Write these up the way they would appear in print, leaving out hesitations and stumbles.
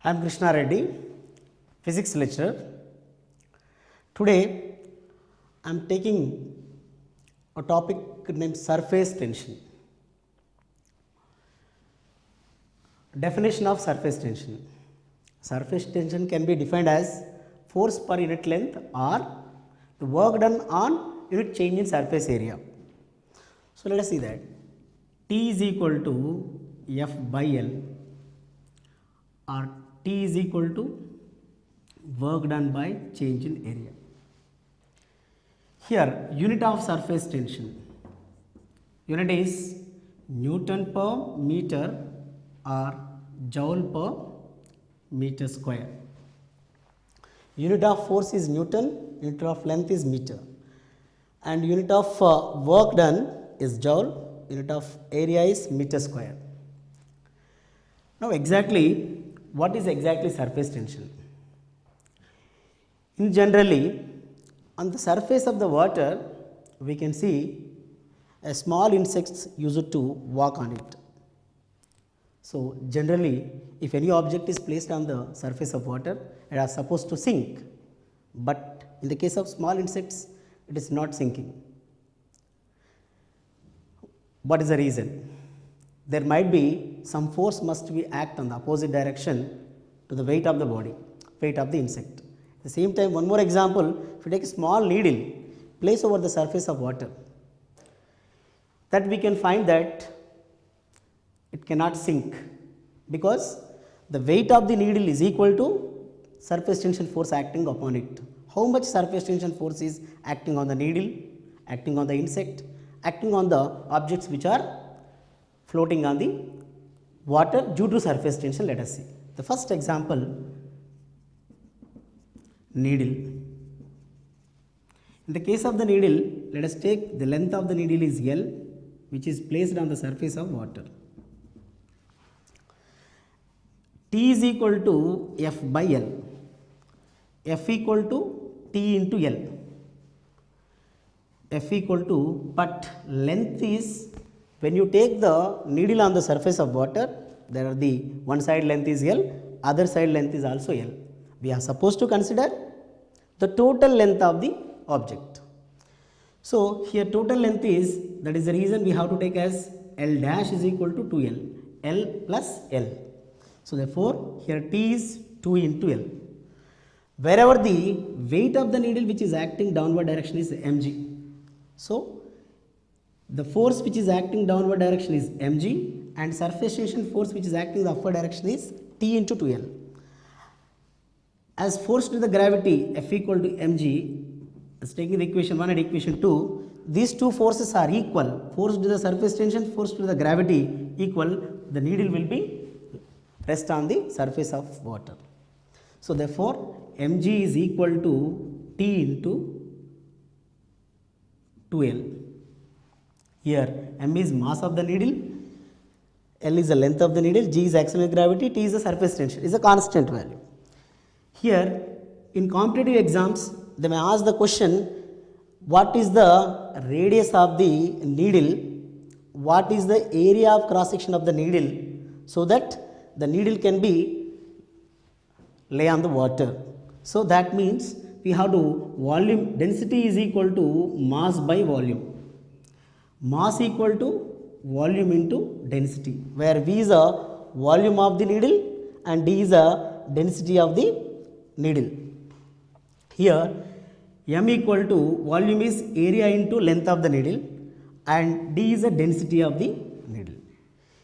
I am Krishna Reddy, physics lecturer. Today I am taking a topic named surface tension. Definition of surface tension. Surface tension can be defined as force per unit length or the work done on unit change in surface area. So let us see that T is equal to F by L or T is equal to work done by change in area. Here unit of surface tension, unit is Newton per meter or joule per meter square. Unit of force is Newton, unit of length is meter, and unit of work done is joule, unit of area is meter square. Now exactly what is exactly surface tension? In generally on the surface of the water we can see a small insects used to walk on it. So generally if any object is placed on the surface of water it is supposed to sink, but in the case of small insects it is not sinking. What is the reason? There might be some force must be act on the opposite direction to the weight of the body, weight of the insect. At the same time, one more example, if you take a small needle, place over the surface of water, that we can find that it cannot sink because the weight of the needle is equal to surface tension force acting upon it. How much surface tension force is acting on the needle, acting on the insect, acting on the objects which are floating on the water due to surface tension? Let us see. The first example, needle. In the case of the needle, let us take the length of the needle is L, which is placed on the surface of water. T is equal to F by L. F equal to T into L. F equal to, but length is, when you take the needle on the surface of water, there are the one side length is L, other side length is also L. We are supposed to consider the total length of the object. So here total length is, that is the reason we have to take as L dash is equal to 2L, L plus L. So therefore here T is 2 into L. Wherever the weight of the needle which is acting downward direction is mg. So the force which is acting downward direction is mg and surface tension force which is acting in the upward direction is T into 2L. As force to the gravity F equal to mg, as taking the equation 1 and equation 2, these two forces are equal. Force to the surface tension, force to the gravity equal, the needle will be rest on the surface of water. So therefore mg is equal to T into 2L. Here m is mass of the needle, L is the length of the needle, G is axis of gravity, T is the surface tension, is a constant value. Here in competitive exams they may ask the question, what is the radius of the needle, what is the area of cross section of the needle, so that the needle can be lay on the water. So that means we have to volume, density is equal to mass by volume. Mass equal to volume into density, where V is a volume of the needle and D is a density of the needle. Here m equal to volume is area into length of the needle and D is the density of the needle.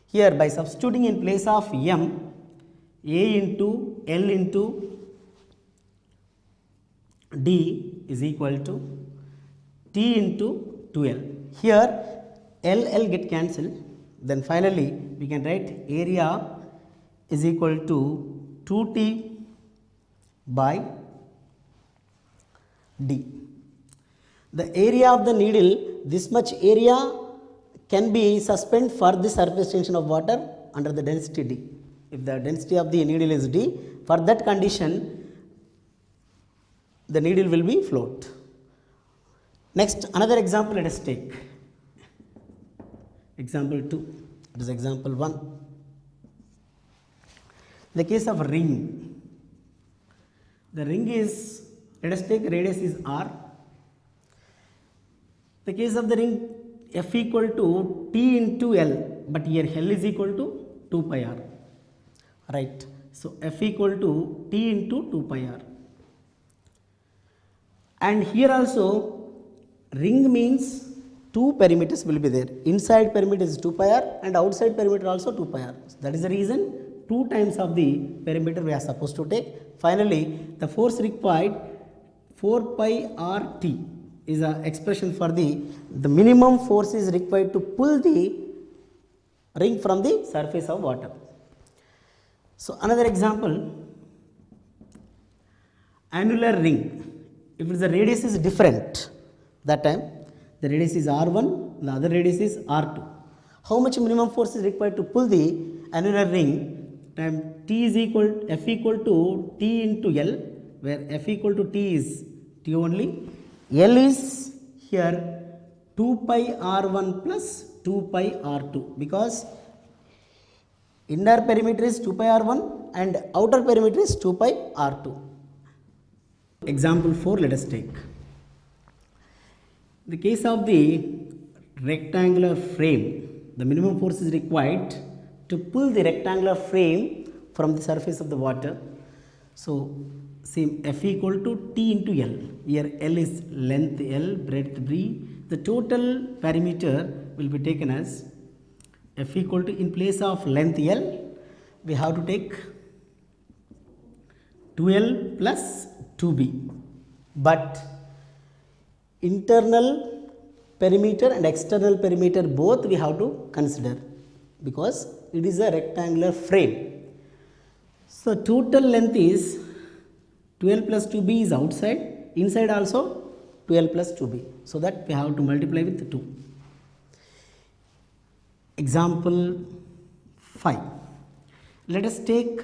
Here by substituting in place of m, A into L into D is equal to T into 2L. Here L get cancelled, then finally we can write area is equal to 2T by D. The area of the needle, this much area can be suspended for the surface tension of water under the density D. If the density of the needle is D, for that condition the needle will be float. Next another example let us take. Example 2, it is example 1. The case of ring, the ring is, let us take radius is r. The case of the ring, f equal to t into L, but here L is equal to 2 pi r, right. So f equal to t into 2 pi r. And here also ring means two perimeters will be there. Inside perimeter is 2 pi r and outside perimeter also 2 pi r. So that is the reason 2 times of the perimeter we are supposed to take. Finally, the force required 4 pi r t is an expression for the minimum force is required to pull the ring from the surface of water. So another example, annular ring. If the radius is different, that time the radius is r1, the other radius is r2. How much minimum force is required to pull the annular ring? Time t is equal, f equal to t into L, where f equal to t is t only. L is here 2 pi r1 plus 2 pi r2, because inner perimeter is 2 pi r1 and outer perimeter is 2 pi r2. Example 4 let us take. In the case of the rectangular frame, the minimum force is required to pull the rectangular frame from the surface of the water. So same, f equal to t into L, here L is length L, breadth B. The total perimeter will be taken as f equal to, in place of length L, we have to take 2L plus 2B. But internal perimeter and external perimeter both we have to consider, because it is a rectangular frame. So total length is 12 plus 2b is outside, inside also 12 plus 2b, so that we have to multiply with 2. Example 5. Let us take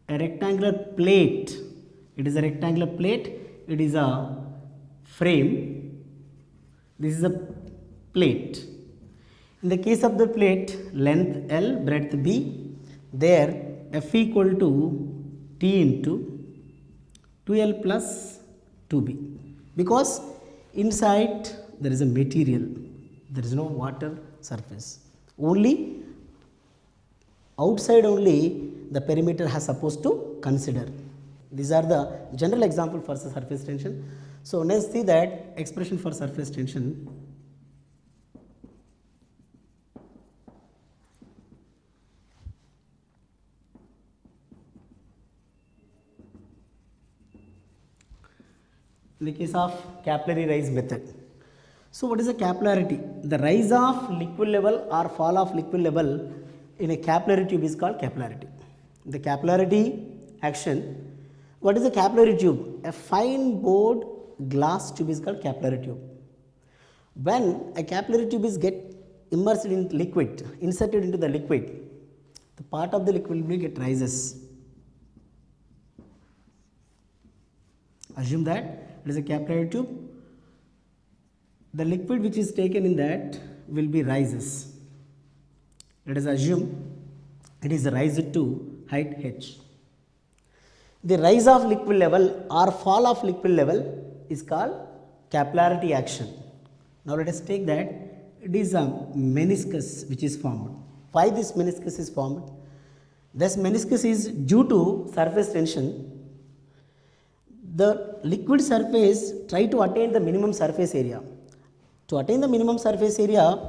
a rectangular plate. It is a rectangular plate, it is a frame, this is a plate. In the case of the plate, length L, breadth B, there f equal to t into 2L plus 2B, because inside there is a material, there is no water surface, only outside only the perimeter has supposed to consider. These are the general example for the surface tension. So let's see that expression for surface tension. In the case of capillary rise method. So what is the capillarity? The rise of liquid level or fall of liquid level in a capillary tube is called capillarity. The capillarity action, what is a capillary tube? A fine bored glass tube is called capillary tube. When a capillary tube is get immersed in liquid, inserted into the liquid, the part of the liquid will get rises. Assume that it is a capillary tube. The liquid which is taken in that will be rises. Let us assume it is raised to height h. The rise of liquid level or fall of liquid level is called capillarity action. Now let us take that it is a meniscus which is formed. Why this meniscus is formed? This meniscus is due to surface tension. The liquid surface try to attain the minimum surface area. To attain the minimum surface area,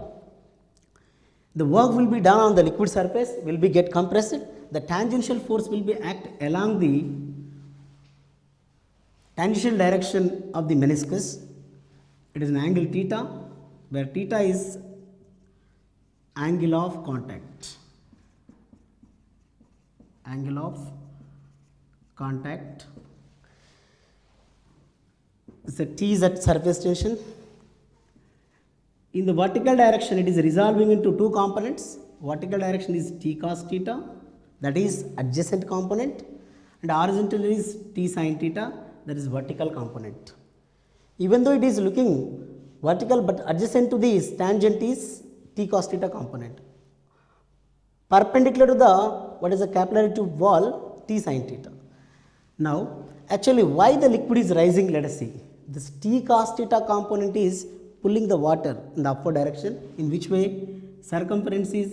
the work will be done on the liquid surface, will be get compressed. The tangential force will be act along the tangential direction of the meniscus. It is an angle theta, where theta is angle of contact. Angle of contact. So T is at surface tension. In the vertical direction, it is resolving into two components. Vertical direction is T cos theta, that is adjacent component, and horizontal is T sin theta, that is vertical component. Even though it is looking vertical, but adjacent to this tangent is T cos theta component. perpendicular to the what is the capillary tube wall, t sin theta. Now actually why the liquid is rising, let us see. This t cos theta component is pulling the water in the upward direction. In which way? Circumference is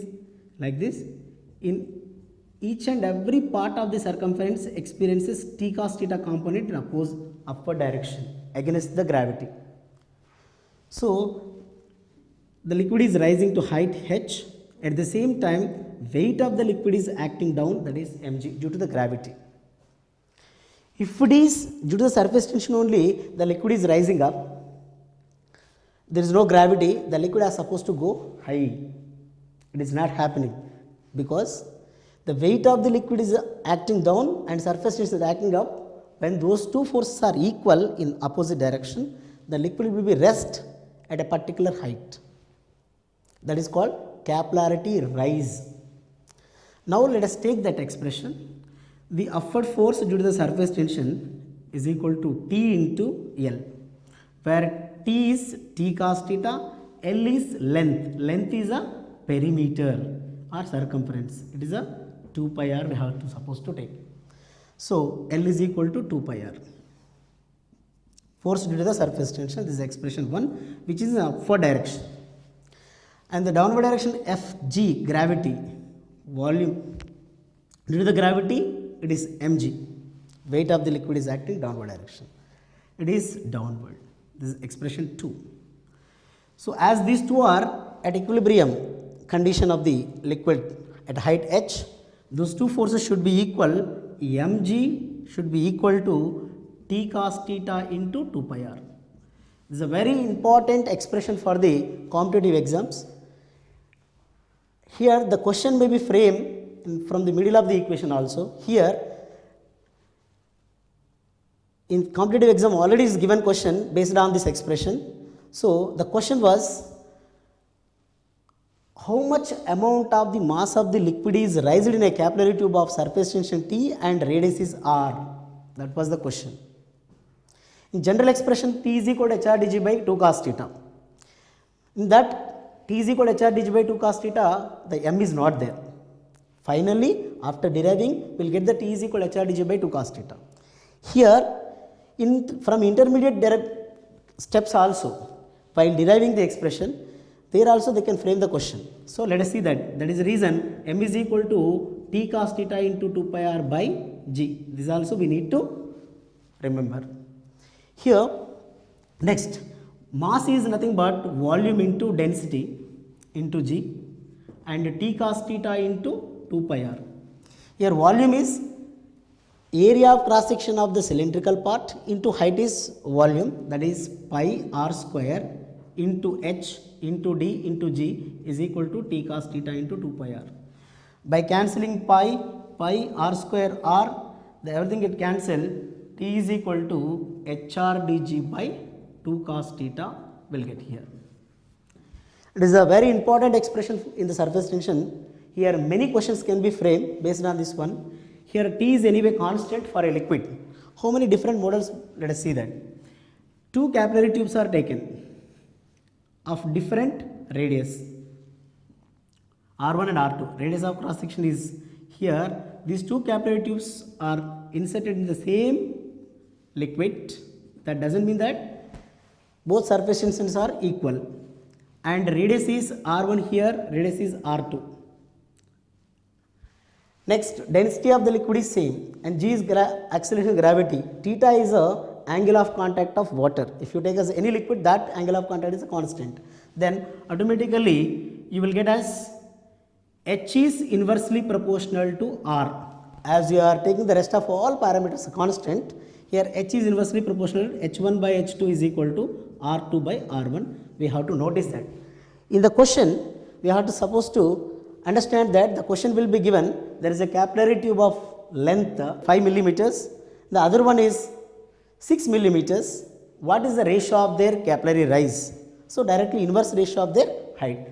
like this. In each and every part of the circumference experiences t cos theta component in opposite upward direction against the gravity. So the liquid is rising to height h. At the same time, weight of the liquid is acting down, that is mg, due to the gravity. If it is due to the surface tension only, the liquid is rising up, there is no gravity, the liquid is supposed to go high. It is not happening because the weight of the liquid is acting down and surface tension is acting up. When those two forces are equal in opposite direction, the liquid will be rest at a particular height. That is called capillarity rise. Now let us take that expression. The upward force due to the surface tension is equal to T into L, where T is T cos theta, L is length. Length is a perimeter or circumference. It is a 2 pi r we have to supposed to take. So L is equal to 2 pi r. Force due to the surface tension, this is expression 1, which is in upward direction. And the downward direction Fg, gravity, volume, due to the gravity it is mg, weight of the liquid is acting downward direction, it is downward. This is expression 2. So as these two are at equilibrium condition of the liquid at height h, those two forces should be equal. Mg should be equal to T cos theta into 2 pi r. This is a very important expression for the competitive exams. Here the question may be framed from the middle of the equation also. Here in competitive exam already is given question based on this expression. So the question was, how much amount of the mass of the liquid is raised in a capillary tube of surface tension T and radius is r? That was the question. In general expression, T is equal to HR dg by 2 cos theta. In that T is equal to HR dg by 2 cos theta, the m is not there. Finally, after deriving, we will get the T is equal to HR dg by 2 cos theta. Here, from intermediate steps also, while deriving the expression, there also they can frame the question. So let us see that. That is the reason m is equal to T cos theta into 2 pi r by g. This also we need to remember. Here, next, mass is nothing but volume into density into g and T cos theta into 2 pi r. Here volume is area of cross section of the cylindrical part into height is volume, that is pi r square into h into d into g is equal to T cos theta into 2 pi r. By cancelling pi r square r, everything get cancelled. T is equal to HR dg by 2 cos theta will get here. It is a very important expression in the surface tension. Here many questions can be framed based on this one. Here T is anyway constant for a liquid. How many different models? Let us see that. Two capillary tubes are taken of different radius, R1 and R2. Radius of cross section is here. These two capillary tubes are inserted in the same liquid. That doesn't mean that both surface tensions are equal, and radius is R1 here, radius is R2. Next, density of the liquid is same and g is acceleration of gravity. Theta is a angle of contact of water. If you take as any liquid, that angle of contact is a constant. Then automatically you will get as h is inversely proportional to r. As you are taking the rest of all parameters constant, here h is inversely proportional. h1 by h2 is equal to r2 by r1. We have to notice that. In the question, we have to suppose to understand that the question will be given, there is a capillary tube of length 5 millimeters, the other one is 6 millimeters. What is the ratio of their capillary rise? So directly inverse ratio of their height.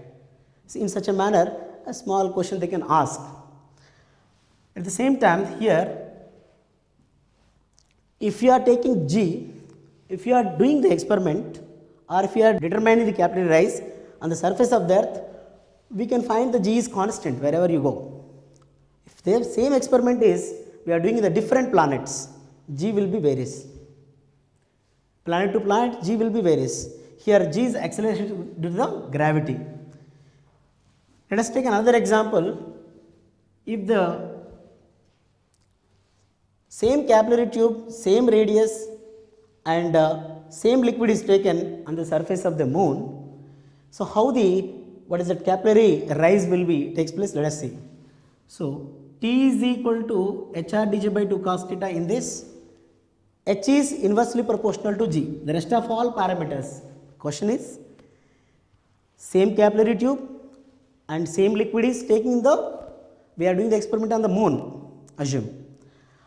So in such a manner, a small question they can ask. At the same time, here if you are taking g, if you are doing the experiment or if you are determining the capillary rise on the surface of the earth, we can find the g is constant wherever you go. If the same experiment is we are doing in the different planets, G will be varies. Planet to planet, G will be varies. Here G is acceleration due to the gravity. Let us take another example. If the same capillary tube, same radius and same liquid is taken on the surface of the moon, so how the capillary rise will be takes place, let us see. So T is equal to HRDG by 2 cos theta. In this, H is inversely proportional to G. The rest of all parameters, question is same capillary tube and same liquid is taking we are doing the experiment on the moon, assume.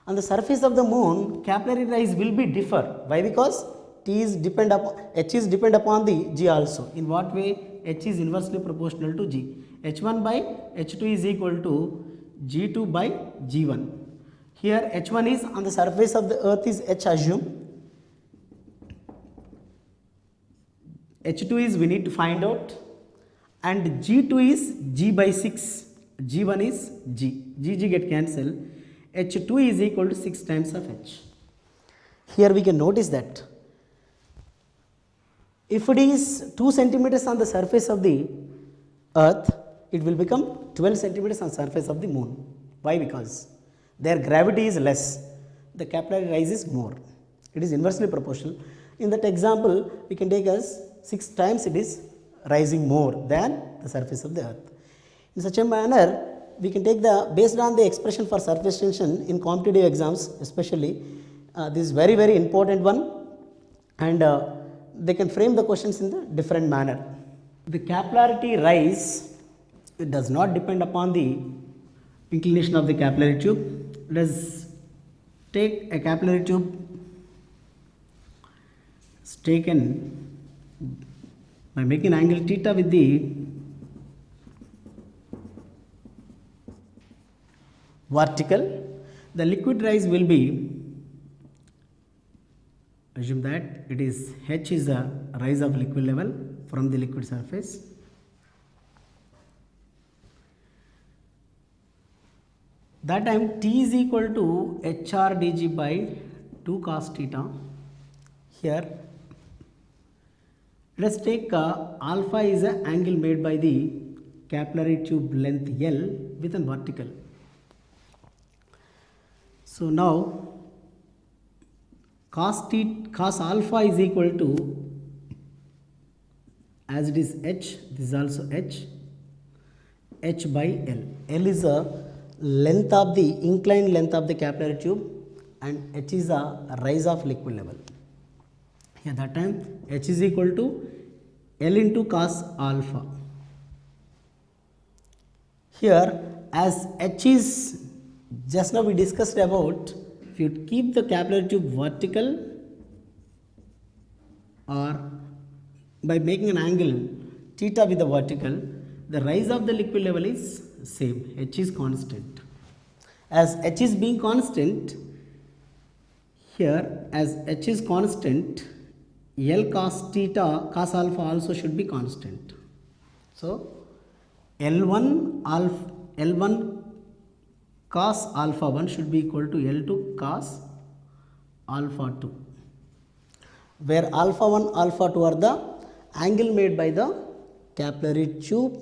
On the surface of the moon, capillary rise will be differ. Why? Because H is depend upon the G also. In what way? H is inversely proportional to G. H1 by H2 is equal to G2 by G1. Here H1 is on the surface of the earth is H, assume. H2 is we need to find out, and G2 is G by 6, G1 is G. G get cancelled. H2 is equal to 6 times of H. Here we can notice that if it is 2 centimeters on the surface of the earth, it will become 12 centimeters on the surface of the moon. Why? Because their gravity is less, the capillary rise is more. It is inversely proportional. In that example, we can take as 6 times it is rising more than the surface of the earth. In such a manner, we can take based on the expression for surface tension in competitive exams, especially this is very important one, and they can frame the questions in the different manner. The capillarity rise, it does not depend upon the inclination of the capillary tube. Let us take a capillary tube taken by making angle theta with the vertical. The liquid rise will be, assume that it is H is the rise of liquid level from the liquid surface. That time T is equal to HRDG by 2 cos theta. Here let us take alpha is an angle made by the capillary tube length L with a vertical. So now cos alpha is equal to, as it is H, this is also H by L. L is a length of the inclined length of the capillary tube and H is a rise of liquid level. Here that time H is equal to L into cos alpha. Here as H is, just now we discussed about, if you keep the capillary tube vertical or by making an angle theta with the vertical, the rise of the liquid level is same, H is constant. As H is being constant, here as H is constant, L cos theta, cos alpha also should be constant. So L1 cos alpha 1 should be equal to L2 cos alpha 2, where alpha 1, alpha 2 are the angle made by the capillary tube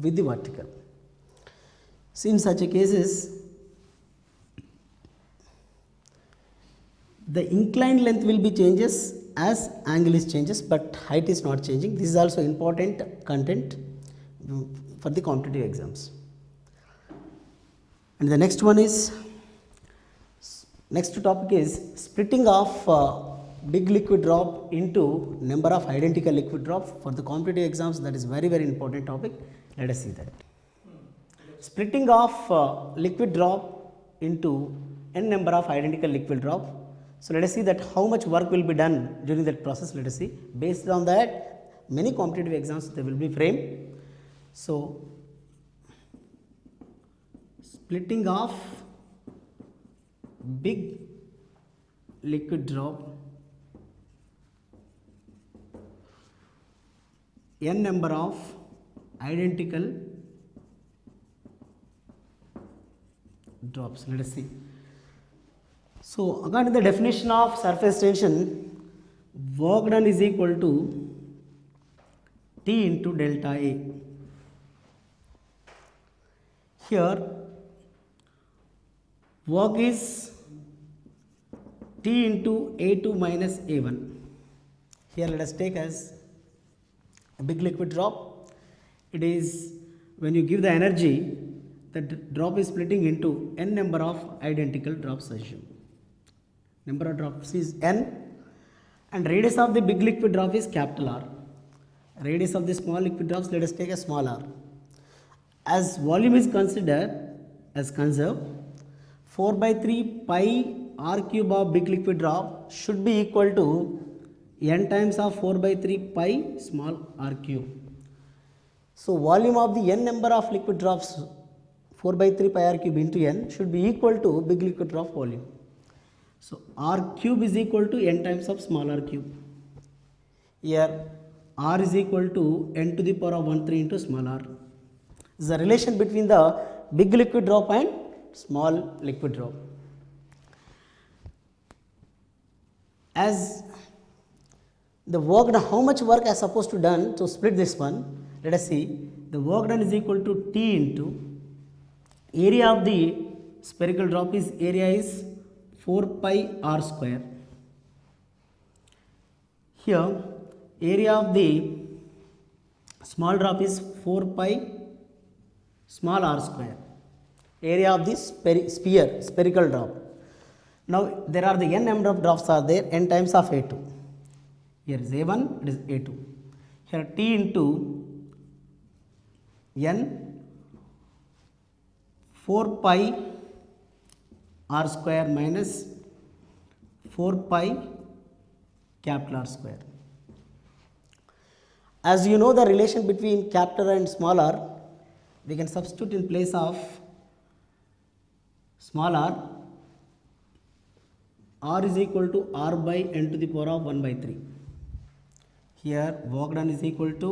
with the vertical. So in such a cases, the inclined length will be changes as angle is changes, but height is not changing. This is also important content for the competitive exams. And the next one is, next topic is splitting of big liquid drop into number of identical liquid drops for the competitive exams. That is very important topic. Let us see that. Splitting of liquid drop into n number of identical liquid drop. So let us see that how much work will be done during that process. Let us see. Based on that, many competitive exams they will be framed. So splitting of big liquid drop n number of identical drops. Let us see. So according to the definition of surface tension, work done is equal to T into delta A. Here work is T into A2 minus A1. Here let us take as a big liquid drop. It is when you give the energy, the drop is splitting into n number of identical drops, assume. Number of drops is n, and radius of the big liquid drop is capital R. Radius of the small liquid drops, let us take a small r. As volume is considered as conserved, 4 by 3 pi r cube of big liquid drop should be equal to n times of 4 by 3 pi small r cube. So volume of the n number of liquid drops 4 by 3 pi r cube into n should be equal to big liquid drop volume. So r cube is equal to n times of small r cube. Here r is equal to n to the power of 1 3 into small r. This is the relation between the big liquid drop and small liquid drop. As the work done, how much work is supposed to done to split this one? Let us see. The work done is equal to T into area of the spherical drop is 4 pi r square. Here area of the small drop is 4 pi small r square. Area of the spherical drop. Now there are the n number of drops are there, n times of A2. Here is A1, it is A2. Here T into n 4 pi r square minus 4 pi capital R square. As you know the relation between capital R and small r, we can substitute in place of small r is equal to r by n to the power of 1 by 3. Here work done is equal to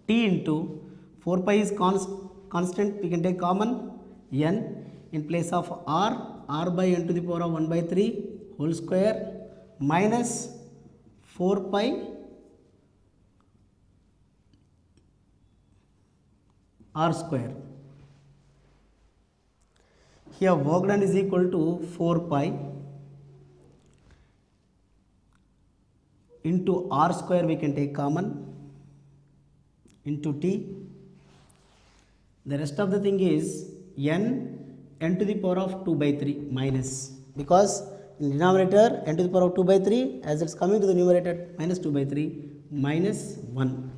T into 4 pi is constant, we can take common n in place of r by n to the power of 1 by 3 whole square minus 4 pi r square. Here work done is equal to 4 pi into r square, we can take common, into T. The rest of the thing is n to the power of 2 by 3 minus, because in denominator n to the power of 2 by 3, as it is coming to the numerator minus 2 by 3 minus 1.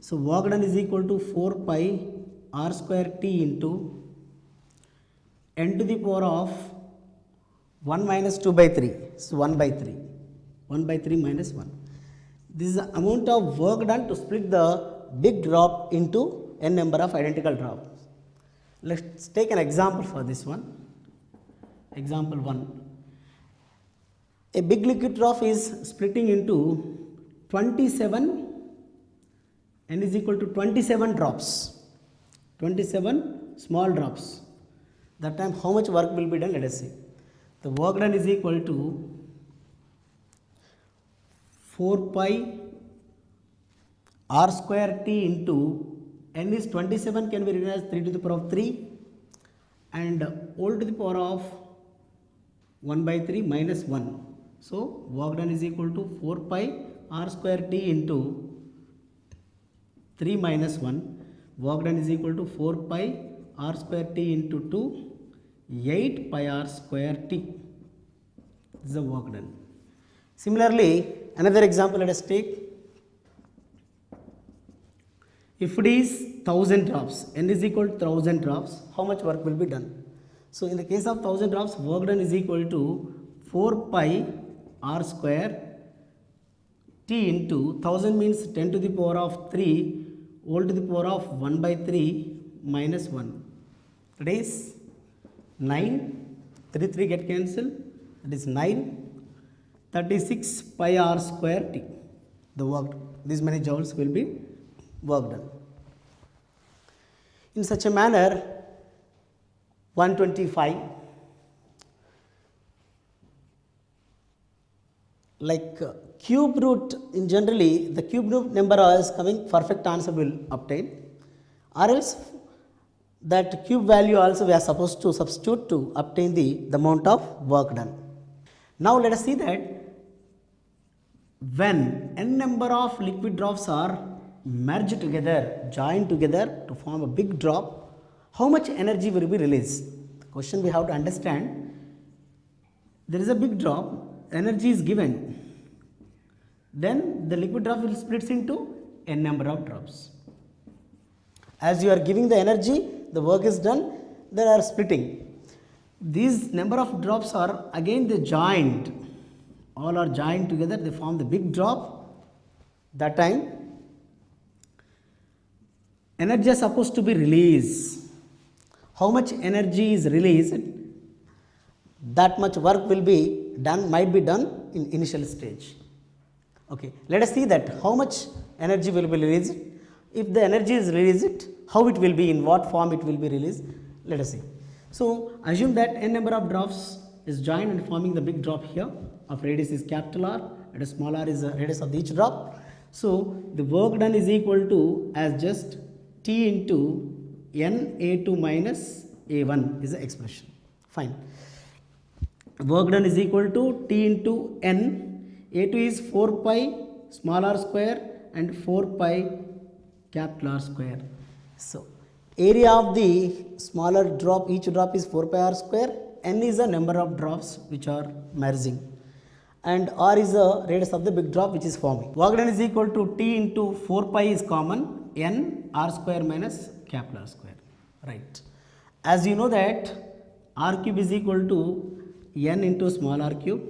So work done is equal to 4 pi r square T into n to the power of 1 minus 2 by 3, so 1 by 3, 1 by 3 minus 1. This is the amount of work done to split the big drop into n number of identical drops. Let's take an example for this one. Example 1. A big liquid drop is splitting into 27, n is equal to 27 drops, 27 small drops. That time how much work will be done? Let us see. The work done is equal to 4 pi r square T into n is 27, can be written as 3 to the power of 3 and whole to the power of 1 by 3 minus 1. So work done is equal to 4 pi r square T into 3 minus 1. Work done is equal to 4 pi r square T into 2, 8 pi r square T. This is the work done. Similarly, another example let us take. If it is 1000 drops, n is equal to 1000 drops, how much work will be done? So in the case of 1000 drops, work done is equal to 4 pi r square T into 1000 means 10 to the power of 3 whole to the power of 1 by 3 minus 1. That is 9, 3 3 get cancelled, that is 9, 36 pi r square T. The work, these many joules will be work done. in such a manner 125, like cube root, in generally the cube root number is coming, perfect answer will obtain, or else that cube value also we are supposed to substitute to obtain the amount of work done. Now let us see that when n number of liquid drops are merged together, joined together to form a big drop, how much energy will be released? The question we have to understand, there is a big drop, energy is given, then the liquid drop will split into n number of drops. As you are giving the energy, the work is done, they are splitting. These number of drops are again they joined, all are joined together, they form the big drop. That time energy is supposed to be released. How much energy is released, that much work will be done, might be done in initial stage. Okay, let us see that how much energy will be released. If the energy is released, how it will be, in what form it will be released, let us see. So assume that n number of drops is joined and forming the big drop here of radius is capital R and a small r is the radius of each drop. So the work done is equal to as just T into n A2 minus A1 is the expression. Fine. Work done is equal to T into n. A2 is 4 pi small r square and 4 pi capital R square. So area of the smaller drop, each drop is 4 pi r square, n is the number of drops which are merging, and r is the radius of the big drop which is forming. Work done is equal to T into 4 pi is common, n r square minus capital R square, right. As you know that r cube is equal to n into small r cube.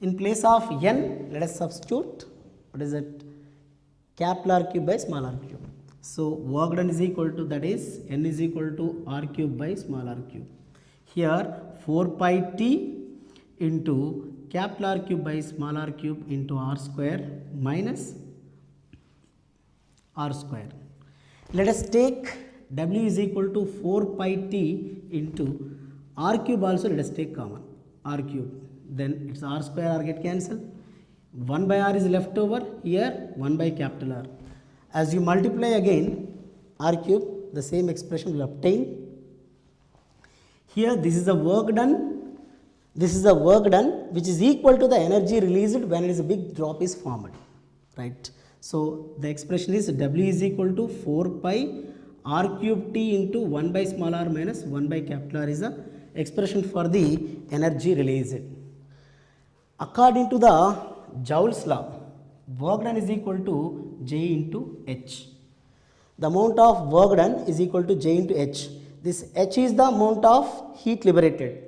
In place of n, let us substitute, what is it, capital R cube by small r cube. So work done is equal to, that is n is equal to r cube by small r cube. Here 4 pi t into capital R cube by small r cube into r square minus r square. Let us take w is equal to 4 pi t into r cube, also let us take common r cube, then it's r square, r get cancelled, 1 by r is left over, here 1 by capital R. As you multiply again r cube, the same expression will obtain. Here this is the work done, this is the work done which is equal to the energy released when it is a big drop is formed, right. So the expression is w is equal to 4 pi r cube t into 1 by small r minus 1 by capital R is the expression for the energy released. According to the Joule's law, work done is equal to J into H. The amount of work done is equal to J into H. This H is the amount of heat liberated,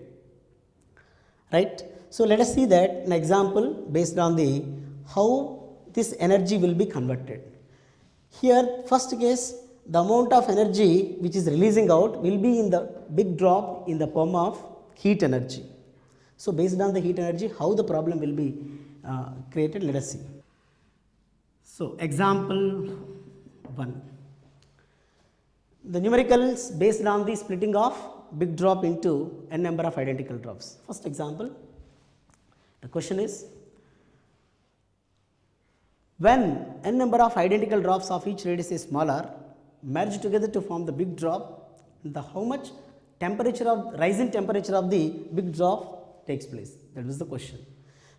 right. So let us see that an example based on the how this energy will be converted. Here first case, the amount of energy which is releasing out will be in the big drop in the form of heat energy. So based on the heat energy, how the problem will be created, let us see. So example 1, the numericals based on the splitting of big drop into n number of identical drops. First example, the question is, when n number of identical drops of each radius is smaller merge together to form the big drop, the how much temperature of rise in temperature of the big drop takes place, that was the question.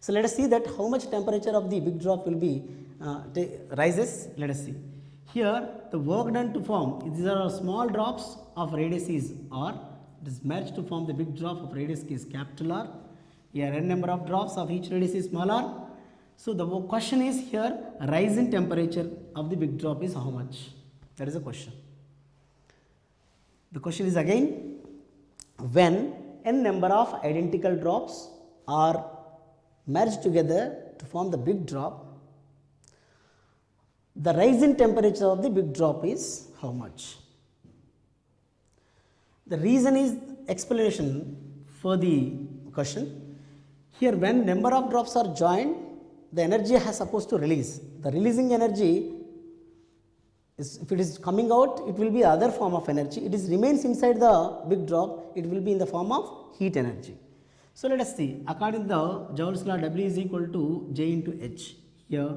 So let us see that how much temperature of the big drop will be rises, let us see. Here the work done to form, these are small drops of radius is r, it is merged to form the big drop of radius is capital R. Here n number of drops of each radius is small r. So the question is here, rise in temperature of the big drop is how much, that is the question. The question is again, when n number of identical drops are merged together to form the big drop, the rise in temperature of the big drop is how much. The reason is explanation for the question. Here when number of drops are joined, the energy has supposed to release. The releasing energy if it is coming out, it will be other form of energy. It is remains inside the big drop, it will be in the form of heat energy. So let us see, according to the Joule's law, W is equal to J into H. Here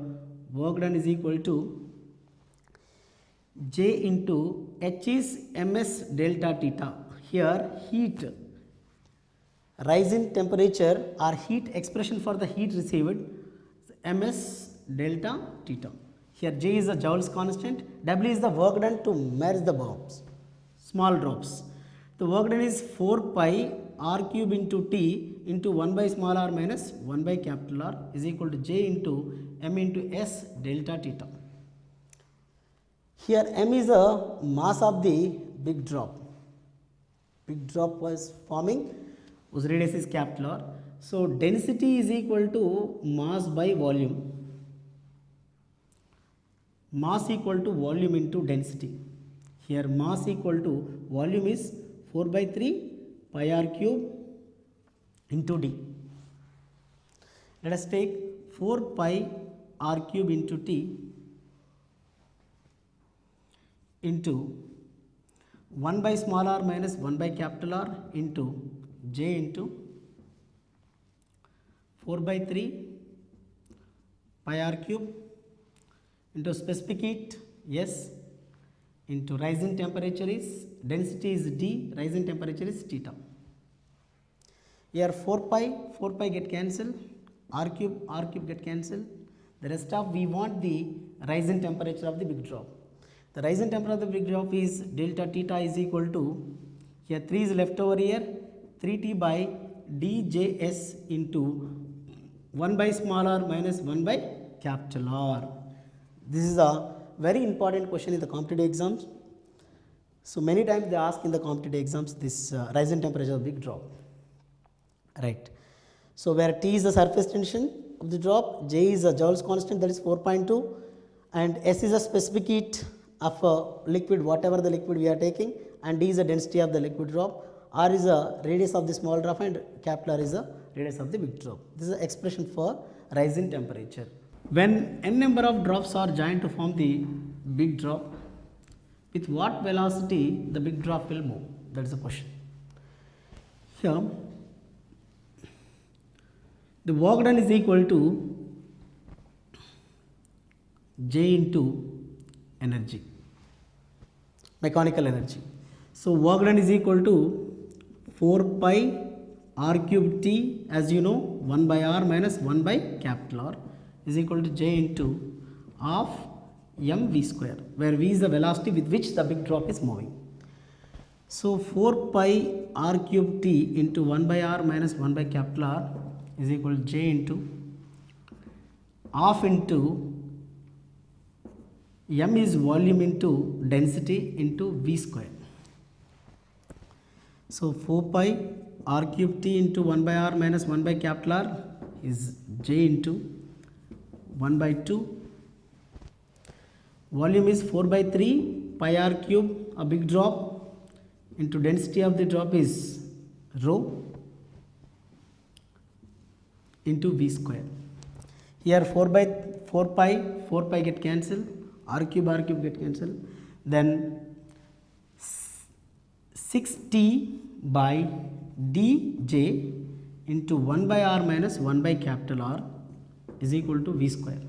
work done is equal to J into H is ms delta theta. Here heat, rise in temperature or heat expression for the heat received, ms delta theta. Here J is the Joule's constant, W is the work done to merge the bombs, small drops. The work done is 4 pi r cube into T into 1 by small r minus 1 by capital R is equal to J into m into S delta theta. Here m is the mass of the big drop. Big drop was forming, whose radius is capital R. So density is equal to mass by volume. Mass equal to volume into density. Here mass equal to volume is 4 by 3 pi r cube into D. Let us take 4 pi r cube into T into 1 by small r minus 1 by capital R into J into 4 by 3 pi r cube into specific heat S into rise in temperature is, density is D, rise in temperature is theta. Here 4 pi get cancelled, r cube get cancelled. The rest of we want the rise in temperature of the big drop. The rise in temperature of the big drop is delta theta is equal to, here 3 is left over here, 3T by dJs into 1 by small r minus 1 by capital R. This is a very important question in the competitive exams. So many times they ask in the competitive exams this rise in temperature of big drop. Right. So where T is the surface tension of the drop, J is a Joule's constant, that is 4.2, and S is a specific heat of a liquid, whatever the liquid we are taking, and D is the density of the liquid drop, R is a radius of the small drop, and capital R is a radius of the big drop. This is the expression for rise in temperature. When n number of drops are joined to form the big drop, with what velocity the big drop will move? That is the question. Here, the work done is equal to J into energy, mechanical energy. So work done is equal to 4 pi r cube T, as you know, 1 by r minus 1 by capital R is equal to J into half mv square, where v is the velocity with which the big drop is moving. So 4 pi r cube T into 1 by r minus 1 by capital R is equal to J into half into m is volume into density into v square. So 4 pi r cube T into 1 by r minus 1 by capital R is J into 1 by 2. Volume is 4 by 3 pi r cube, a big drop, into density of the drop is rho into v square. Here 4 pi get cancelled, r cube get cancelled. Then 6T by dj into 1 by r minus 1 by capital R is equal to v square.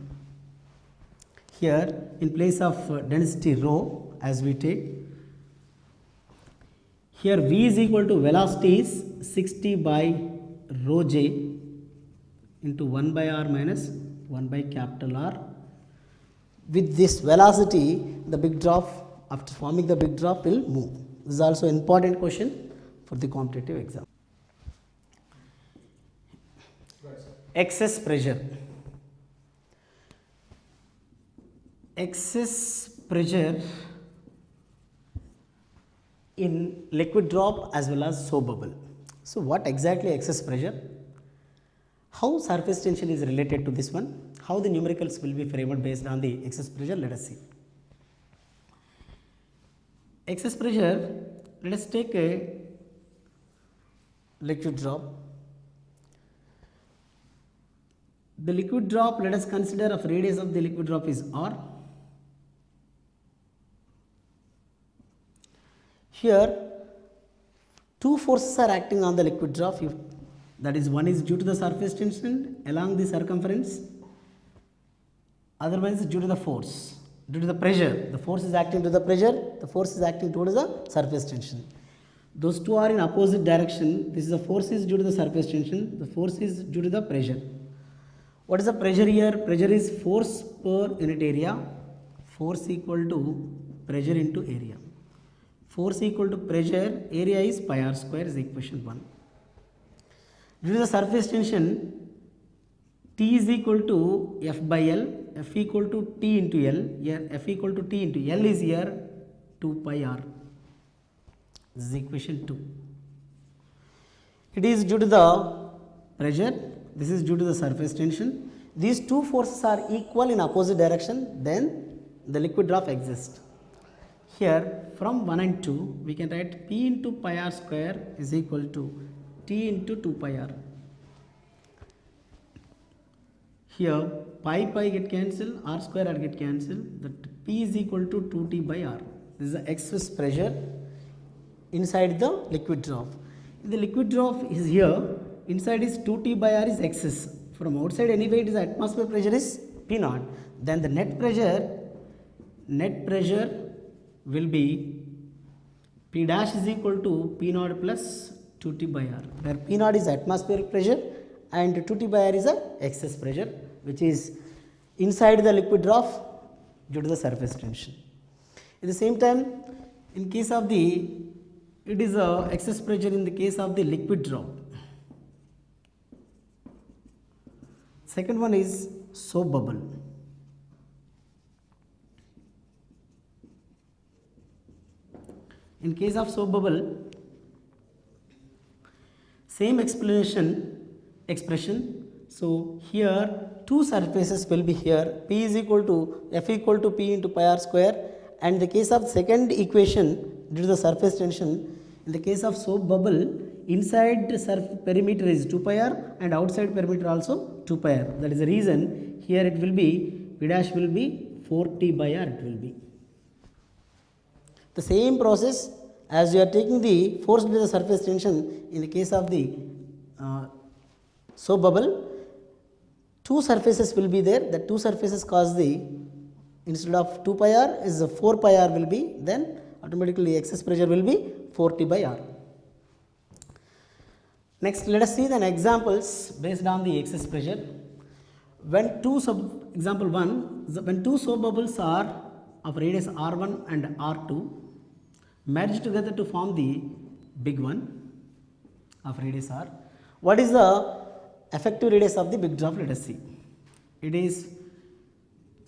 Here in place of density rho, as we take, here v is equal to velocity is 6T by rho j into 1 by r minus 1 by capital R. With this velocity, the big drop, after forming the big drop, will move. This is also an important question for the competitive exam. Excess pressure. Excess pressure in liquid drop as well as soap bubble. So what exactly excess pressure? How surface tension is related to this one? How the numericals will be framed based on the excess pressure? Let us see. Excess pressure, let us take a liquid drop. The liquid drop, let us consider of radius of the liquid drop is r. Here two forces are acting on the liquid drop. That is, one is due to the surface tension along the circumference, otherwise due to the force, due to the pressure. The force is acting to the pressure, the force is acting towards the surface tension. Those two are in opposite direction. This is the force is due to the surface tension, the force is due to the pressure. What is the pressure here? Pressure is force per unit area. Force equal to pressure into area. Force equal to pressure, area is pi r square, is equation 1. Due to the surface tension, T is equal to F by L, F equal to T into L, here F equal to T into L is here 2 pi r. This is equation 2. It is due to the pressure, this is due to the surface tension. These two forces are equal in opposite direction, then the liquid drop exists. Here from 1 and 2 we can write P into pi r square is equal to T into 2 pi r. Here pi get cancelled, r square r get cancelled, that P is equal to 2T by r. This is the excess pressure inside the liquid drop. The liquid drop is here, inside is 2T by r is excess. From outside anyway it is atmosphere pressure is P naught. Then the net pressure will be P dash is equal to P naught plus 2T by r, where P naught is atmospheric pressure and 2T by r is a excess pressure which is inside the liquid drop due to the surface tension. At the same time, in case of it is a excess pressure in the case of the liquid drop. Second one is soap bubble. In case of soap bubble, same expression. So here two surfaces will be here, P is equal to F equal to P into pi r square, and in the case of second equation due to the surface tension, in the case of soap bubble, inside the perimeter is 2 pi r and outside perimeter also 2 pi r. That is the reason here it will be P dash will be 4T by r, it will be. The same process as you are taking the force due to the surface tension in the case of the soap bubble, two surfaces will be there. The two surfaces cause instead of 2 pi r is 4 pi r will be, then automatically excess pressure will be 4T by r. Next, let us see the examples based on the excess pressure. Example 1, when two soap bubbles are of radius r1 and r2 merge together to form the big one of radius r. What is the effective radius of the big drop? Let us see. It is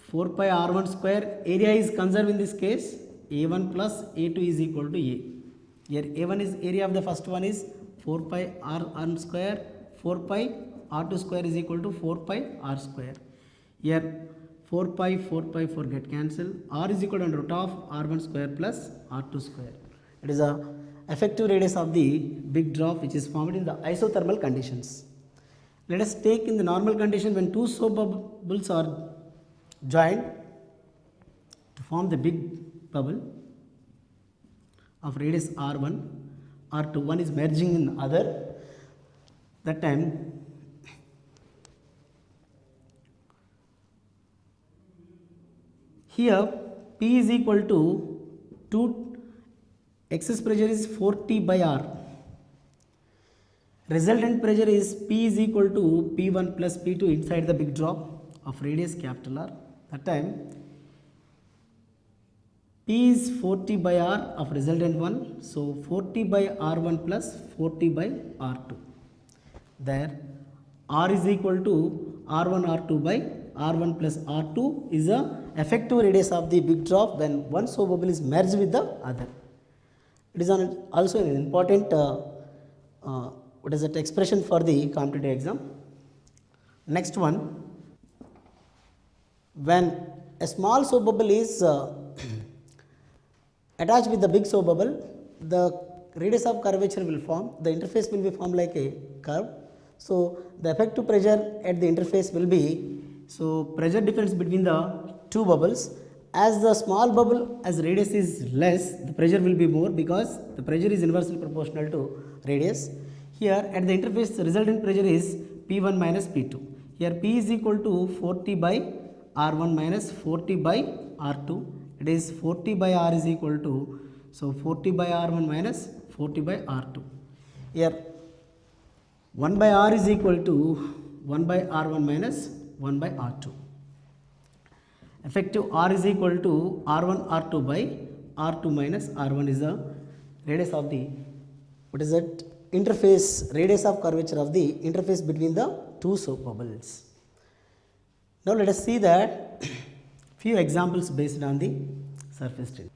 4 pi r1 square. Area is conserved in this case. A1 plus A2 is equal to A. Here A1 is area of the first one is 4 pi r1 square. 4 pi r2 square is equal to 4 pi r square. Here 4 pi 4 get cancelled. R is equal to under root of r1 square plus r2 square. It is a effective radius of the big drop which is formed in the isothermal conditions. Let us take in the normal condition when two soap bubbles are joined to form the big bubble of radius r1, r2, one is merging in the other. That time here P is equal to 2, excess pressure is 4T by r. Resultant pressure is P is equal to P1 plus P2 inside the big drop of radius capital R. That time P is 4T by R of resultant one. So 4T by R1 plus 4T by R2. There R is equal to R1 R2 by R1 plus R2 is the effective radius of the big drop when one soap bubble is merged with the other. It is also an important expression for the competitive exam. Next one, when a small soap bubble is attached with the big soap bubble, the radius of curvature will form, the interface will be formed like a curve. So the effective pressure at the interface will be, so pressure difference between the two bubbles as the small bubble, as radius is less, the pressure will be more because the pressure is inversely proportional to radius. Here at the interface, the resultant pressure is P1 minus P2. Here P is equal to 40 by R1 minus 40 by R2. It is 40 by R is equal to, so 40 by R1 minus 40 by R2. Here 1 by R is equal to 1 by R1 minus 1 by R2. Effective R is equal to R1 R2 by R2 minus R1 is the radius of the, what is that, interface, radius of curvature of the interface between the two soap bubbles. Now let us see that few examples based on the surface tension.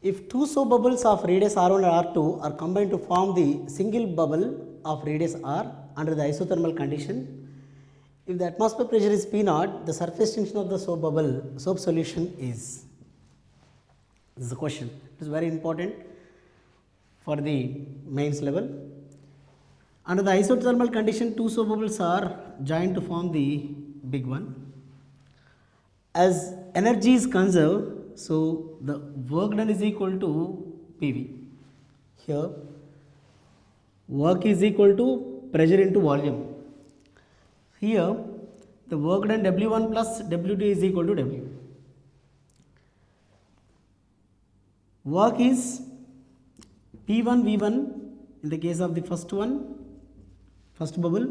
If two soap bubbles of radius R1 and R2 are combined to form the single bubble of radius R under the isothermal condition, if the atmosphere pressure is P0, the surface tension of the soap bubble, soap solution is. This is the question. It is very important for the mains level. Under the isothermal condition, two soap bubbles are joined to form the big one. As energy is conserved, so the work done is equal to PV. Here, work is equal to pressure into volume. Here, the work done W1 plus W2 is equal to W. Work is P1 V1 in the case of the first one, first bubble,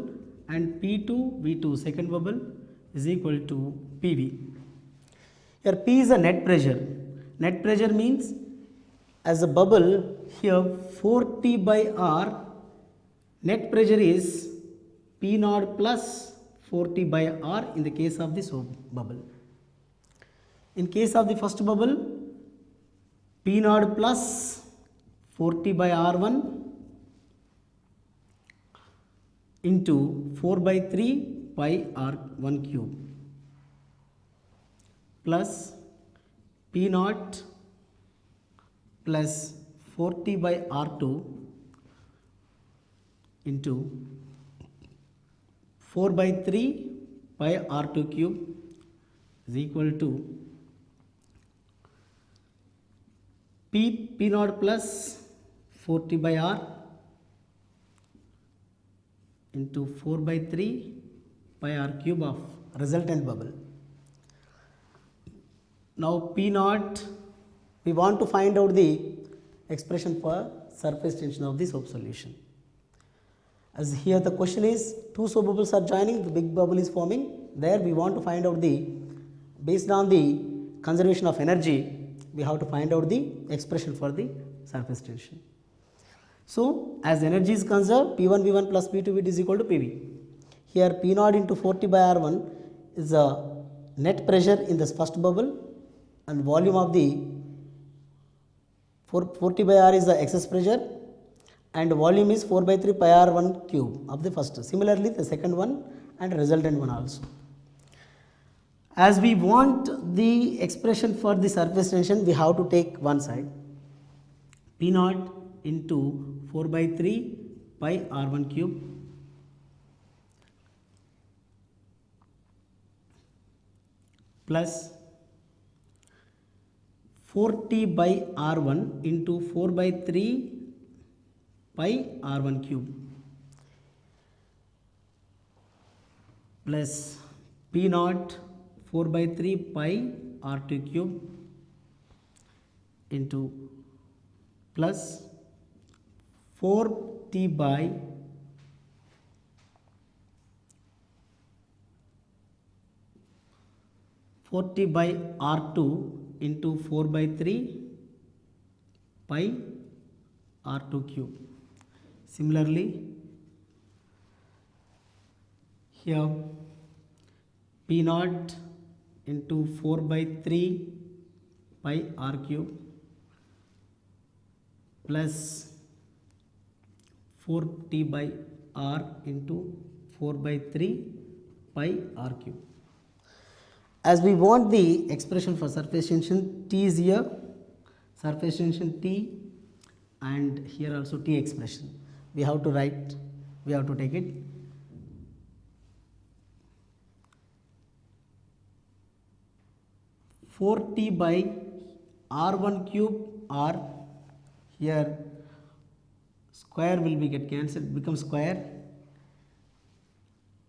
and P2 V2 second bubble is equal to PV. Here P is a net pressure. Net pressure means as a bubble here 40 by R, net pressure is P0 plus 40 by R in the case of the soap bubble. In case of the first bubble, P0 plus 40 by R1 into 4 by 3 pi R1 cube plus P0 plus 40 by R2 into 4 by 3 pi R2 cube is equal to P0 plus 40 by R into 4 by 3 pi R cube of resultant bubble. Now P0, we want to find out the expression for surface tension of the soap solution. As here the question is, two soap bubbles are joining, the big bubble is forming. There we want to find out the, based on the conservation of energy, we have to find out the expression for the surface tension. So as energy is conserved, P1 V1 plus P2 V2 is equal to PV. Here P0 into 40 by R1 is the net pressure in this first bubble, and volume of the 40 by R is the excess pressure, and volume is 4 by 3 pi R1 cube of the first. Similarly, the second one and resultant one also. As we want the expression for the surface tension, we have to take one side. P0 into 4 by 3 pi R1 cube plus 40 by R1 into 4 by 3 pi R1 cube plus P0 4 by 3 pi R2 cube into plus 4T by R2 into 4 by 3 pi R2 cube. Similarly, here P0 into 4 by 3 pi R cube plus 4T by R into 4 by 3 pi R cube. As we want the expression for surface tension, T is here, surface tension T, and here also T expression. We have to write, we have to take it. 4t by r1 cube, or here square will be get cancelled, become square,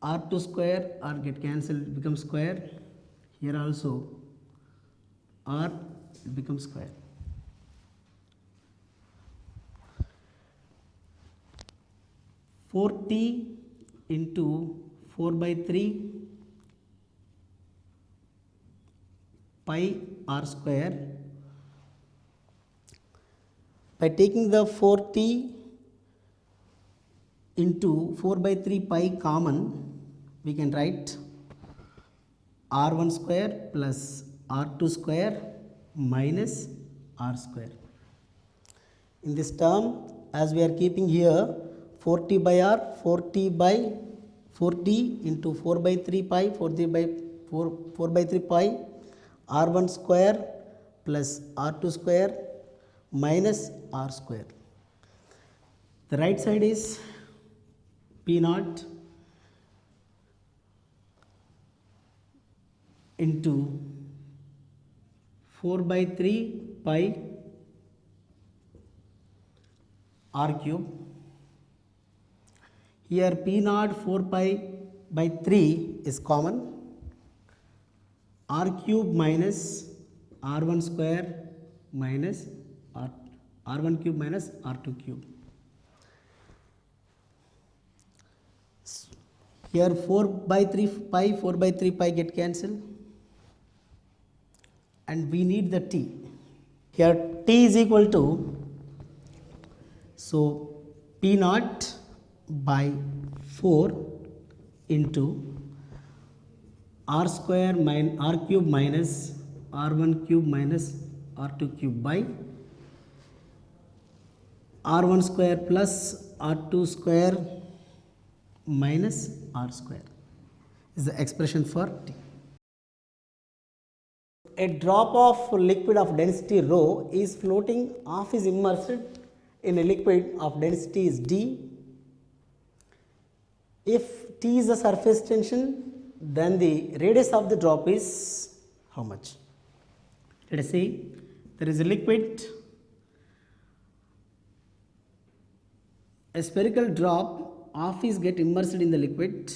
r2 square r get cancelled, become square, here also r becomes square. Four t into 4 by 3 pi r square. By taking the 4t into 4 by 3 pi common, we can write r1 square plus r2 square minus r square. In this term, as we are keeping here 4t by r, 4t into 4 by 3 pi, 4 by 3 pi, r1 square plus r2 square minus r square. The right side is p naught into 4 by 3 pi r cube. Here p naught 4 pi by 3 is common, r cube minus r1 square minus r1 cube minus r2 cube. Here 4 by 3 pi, 4 by 3 pi get cancelled, and we need the t. Here t is equal to, so p naught by 4 into r square minus r cube minus r1 cube minus r2 cube by r1 square plus r2 square minus r square is the expression for t. A drop of liquid of density rho is floating, half is immersed in a liquid of density is d. If t is the surface tension, then the radius of the drop is how much? Let us say there is a liquid, a spherical drop, half is get immersed in the liquid,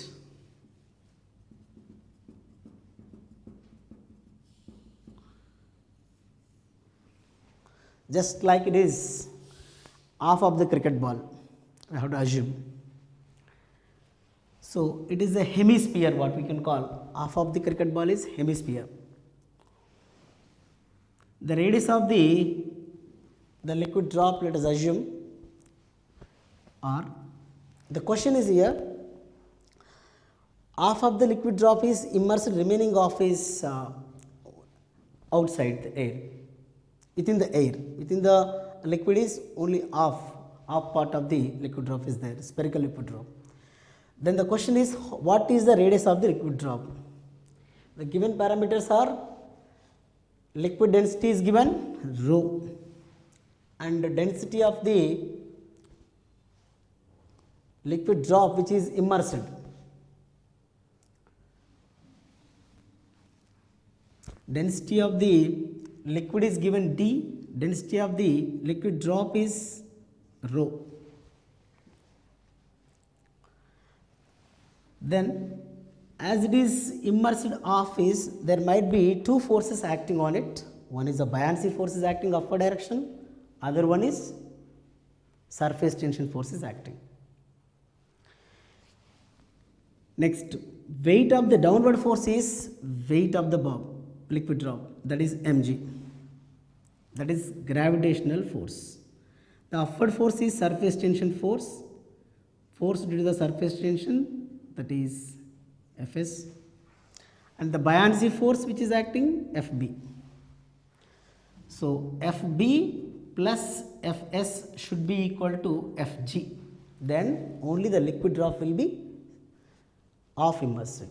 just like it is half of the cricket ball, I have to assume. So it is a hemisphere, what we can call, half of the cricket ball is hemisphere. The radius of the liquid drop, let us assume r. The question is here, half of the liquid drop is immersed, remaining half is outside the air, within the air, within the liquid is only half part of the liquid drop is there, spherical liquid drop. Then the question is, what is the radius of the liquid drop? The given parameters are, liquid density is given rho, and the density of the liquid drop which is immersed, density of the liquid is given d, density of the liquid drop is rho. Then as it is immersed half is, there might be two forces acting on it. One is the buoyancy force is acting upward direction, other one is surface tension force is acting. Next, weight of the downward force is weight of the liquid drop, that is mg, that is gravitational force. The upward force is surface tension force, force due to the surface tension, that is Fs, and the buoyancy force which is acting Fb. So Fb plus Fs should be equal to Fg, then only the liquid drop will be half immersed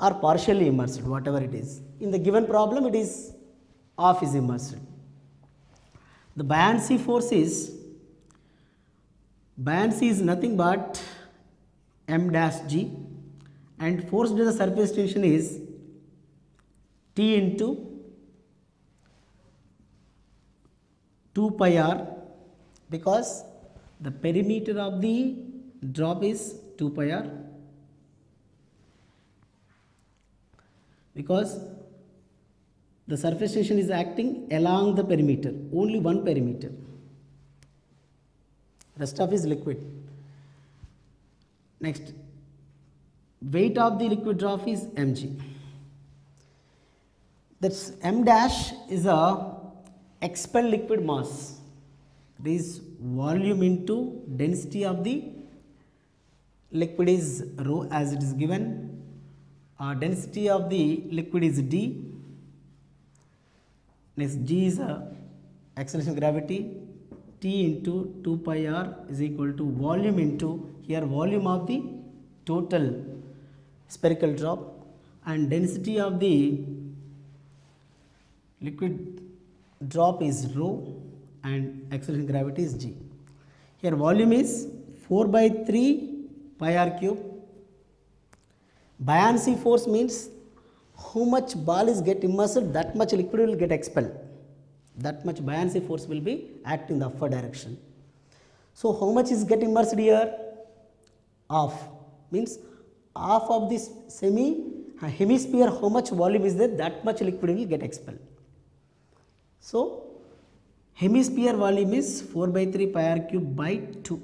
or partially immersed, whatever it is. In the given problem, it is half is immersed. The buoyancy force is, buoyancy is nothing but m dash g, and force due to the surface tension is T into 2 pi r, because the perimeter of the drop is 2 pi r, because the surface tension is acting along the perimeter, only one perimeter, rest of is liquid. Next, weight of the liquid drop is mg. That's m dash is a expelled liquid mass. It is volume into density of the liquid is rho as it is given. Density of the liquid is d. Next, g is a acceleration of gravity. T into 2 pi r is equal to volume into, here volume of the total spherical drop, and density of the liquid drop is rho and acceleration of gravity is g. Here volume is 4 by 3 pi r cube. Buoyancy force means how much ball is get immersed, that much liquid will get expelled. That much buoyancy force will be act in the upward direction. So how much is get immersed here? Half, means half of this hemisphere, how much volume is there, that much liquid will get expelled. So hemisphere volume is 4 by 3 pi r cube by 2.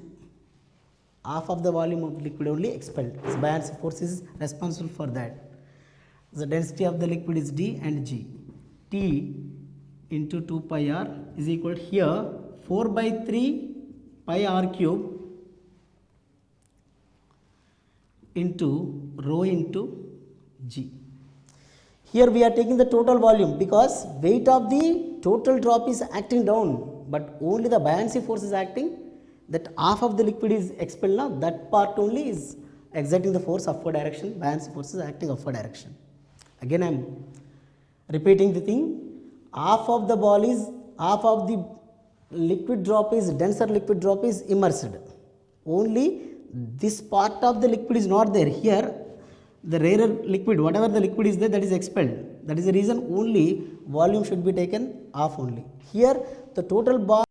Half of the volume of liquid only expelled. This buoyancy force is responsible for that. The density of the liquid is d and g. T into 2 pi r is equal to, here 4 by 3 pi r cube into rho into g. Here we are taking the total volume, because weight of the total drop is acting down, but only the buoyancy force is acting. That half of the liquid is expelled now, that part only is exerting the force upward direction, buoyancy force is acting upward direction. Again I am repeating the thing, half of the liquid drop is, denser liquid drop is immersed. Only this part of the liquid is not there. Here the rarer liquid, whatever the liquid is there, that is expelled. That is the reason only volume should be taken half only. Here the total ball